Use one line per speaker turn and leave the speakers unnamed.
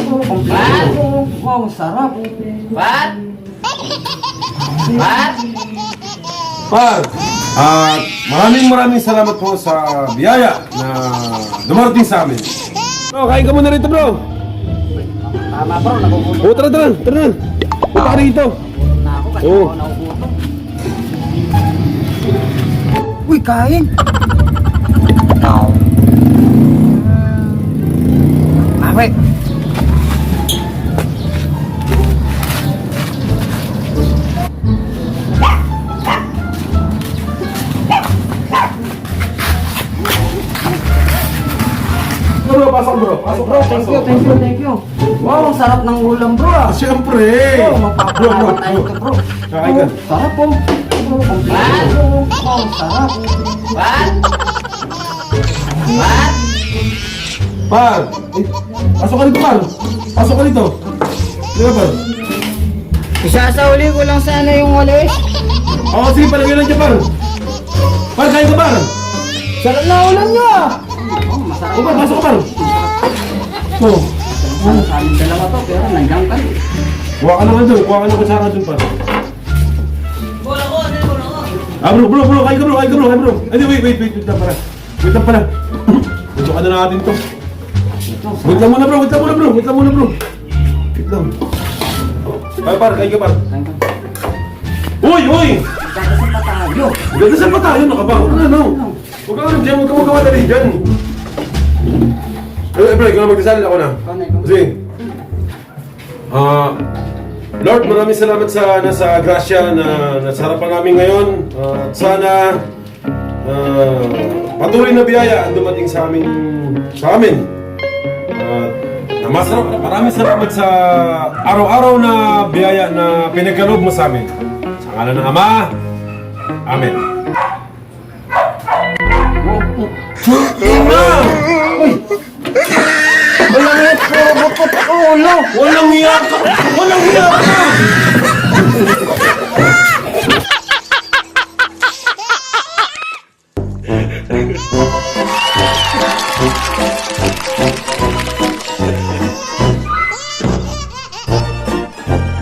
Kompleto. Wow, sarap.
Pat? Pat?
Par, maraming salamat po sa biyaya na dumarating sa amin. Bro, kain ka muna rito, bro.
Tama bro, nagugutom.
O, tara. Punta ka rito.
Na ako kasi
Oo.
ako nagugutom. Uy, kain. Awe.
Bro, pasok bro. Pasok
Bro, thank you. Wow, ang sarap ng ulam bro ah.
Siyempre.
Bro, mapapalaman tayo ito bro.
Kakain ka.
Sarap po. Bro, kompleto. Wow, sarap.
Pat? Pat?
Par, pasok ka dito, Par. Pasok ka dito. Di ba, Par?
Isasauli ko lang sana yung walis.
Oo, sige, palagyan lang dyan, Par. Par, kain ka, Par.
Sarap na ulam nyo ah.
O, Par, pasok ka, Par. Oo.
Ano sa amin dalawa to, pero nandiyan ka.
Kuha ka naman doon. Kuha ka ng kutsara doon, Par. Bro, kain ka, bro. Ay, wait lang pala. Wait lang pala. Gusto ka na natin to. Wait lang muna, bro. Wait lang. Ay, Par, kain ka, Par. Uy!
Kakasan pa tayo.
Ganda saan pa tayo? Nakabaho ka na, no? Huwag ka na dyan, huwag ka magkamadali dyan. Bro, ikaw na magdasal, ako na. Sige. Lord, maraming salamat sa nasa grasya na nasa harapan namin ngayon. At sana patuloy na biyaya ang dumating sa amin. Maraming salamat sa araw-araw na biyaya na pinagkaloob mo sa amin. Sa ngalan ng Ama. Amen.
Uy! Walang hit, puro bukot ulo.
Walang hiya ka! Walang hiya ka!